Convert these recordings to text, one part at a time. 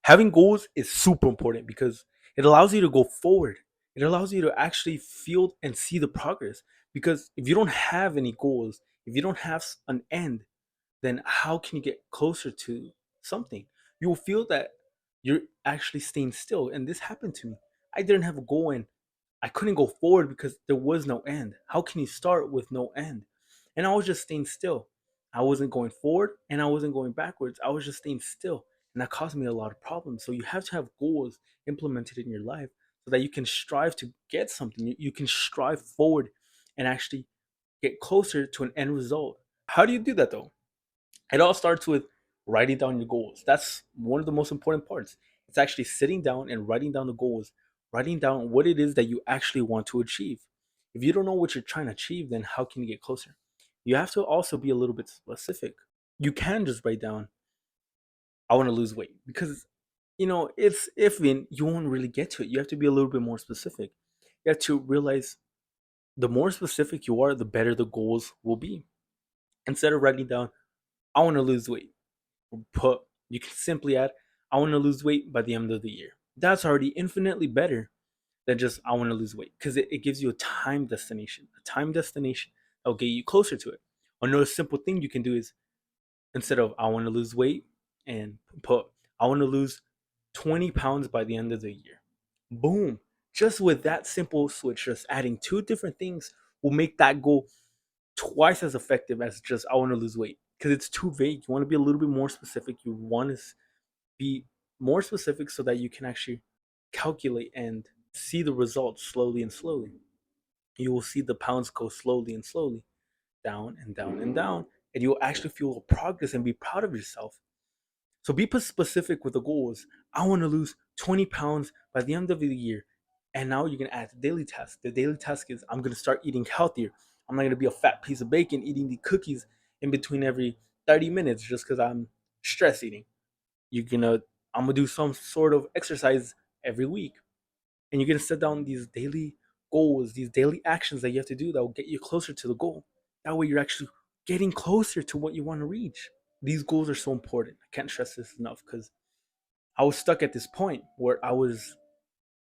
Having goals is super important because it allows you to go forward. It allows you to actually feel and see the progress. Because if you don't have any goals, if you don't have an end, then how can you get closer to something? You will feel that you're actually staying still. And this happened to me. I didn't have a goal and I couldn't go forward because there was no end. How can you start with no end? And I was just staying still. I wasn't going forward and I wasn't going backwards. I was just staying still. And that caused me a lot of problems. So you have to have goals implemented in your life so that you can strive to get something. You can strive forward and actually get closer to an end result. How do you do that though? It all starts with writing down your goals. That's one of the most important parts. It's actually sitting down and writing down the goals, writing down what it is that you actually want to achieve. If you don't know what you're trying to achieve, then how can you get closer? You have to also be a little bit specific. You can just write down, I want to lose weight, because it's iffy and you won't really get to it. You have to be a little bit more specific. You have to realize the more specific you are, the better the goals will be. Instead of writing down, I want to lose weight, put you can simply add, I want to lose weight by the end of the year. That's already infinitely better than just I want to lose weight, because it gives you a time destination that will get you closer to it. Another simple thing you can do is, instead of I want to lose weight, and put I want to lose 20 pounds by the end of the year. Boom. Just with that simple switch, just adding two different things will make that goal twice as effective as just I want to lose weight, because it's too vague. You want to be a little bit more specific. You want to be more specific so that you can actually calculate and see the results slowly and slowly. You will see the pounds go slowly and slowly down and down and down, and you'll actually feel progress and be proud of yourself. So be specific with the goals. I want to lose 20 pounds by the end of the year. And now you're going to add the daily task. The daily task is I'm going to start eating healthier. I'm not going to be a fat piece of bacon eating the cookies in between every 30 minutes just because I'm stress eating. I'm going to do some sort of exercise every week. And you're going to set down these daily goals, these daily actions that you have to do that will get you closer to the goal. That way you're actually getting closer to what you want to reach. These goals are so important. I can't stress this enough, because I was stuck at this point where I was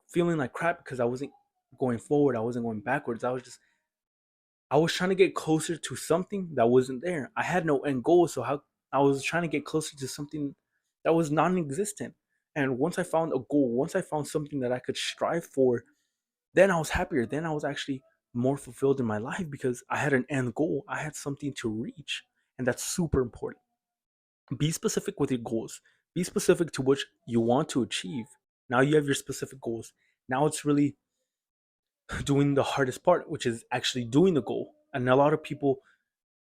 feeling like crap because I wasn't going forward. I wasn't going backwards. I was trying to get closer to something that wasn't there. I had no end goal. So how I was trying to get closer to something that was non-existent. And once I found a goal, once I found something that I could strive for, then I was happier. Then I was actually more fulfilled in my life because I had an end goal. I had something to reach. And that's super important. Be specific with your goals. Be specific to what you want to achieve. Now you have your specific goals. Now it's really doing the hardest part, which is actually doing the goal. And a lot of people,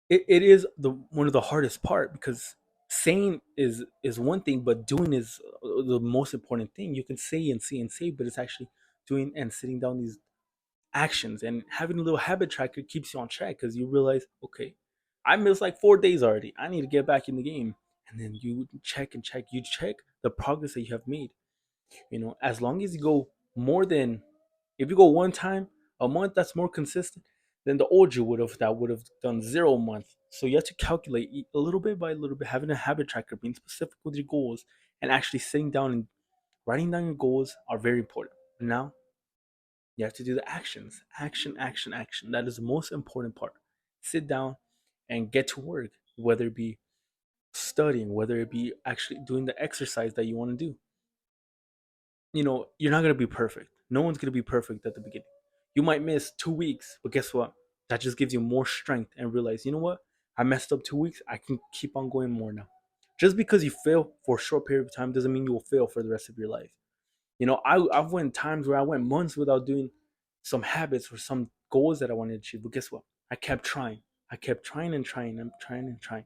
it is the one of the hardest part, because saying is one thing, but doing is the most important thing. You can say and say and say, but it's actually doing and sitting down these actions, and having a little habit tracker keeps you on track, because you realize, okay, I missed like 4 days already. I need to get back in the game. And then you check and check. You check the progress that you have made. As long as you go more than, if you go one time a month, that's more consistent than the old you would have, that would have done 0 month. So you have to calculate a little bit by little bit, having a habit tracker, being specific with your goals, and actually sitting down and writing down your goals are very important. Now you have to do the actions. Action, action, action. That is the most important part. Sit down and get to work, whether it be studying, whether it be actually doing the exercise that you want to do. You're not going to be perfect. No one's going to be perfect at the beginning. You might miss 2 weeks, but guess what? That just gives you more strength and realize, you know what? I messed up 2 weeks. I can keep on going more now. Just because you fail for a short period of time doesn't mean you will fail for the rest of your life. I've went times where I went months without doing some habits or some goals that I wanted to achieve. But guess what? I kept trying. I kept trying and trying and trying and trying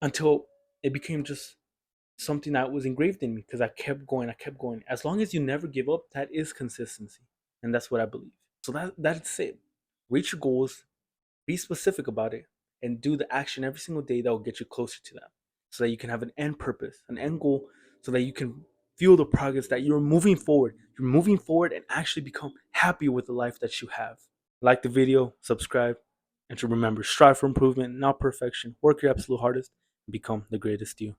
until it became just something that was engraved in me, because I kept going. I kept going. As long as you never give up, that is consistency. And that's what I believe. So that's it. Reach your goals, be specific about it, and do the action every single day that will get you closer to that, so that you can have an end purpose, an end goal, so that you can feel the progress that you're moving forward. You're moving forward and actually become happy with the life that you have. Like the video, subscribe, and to remember, strive for improvement, not perfection. Work your absolute hardest and become the greatest you.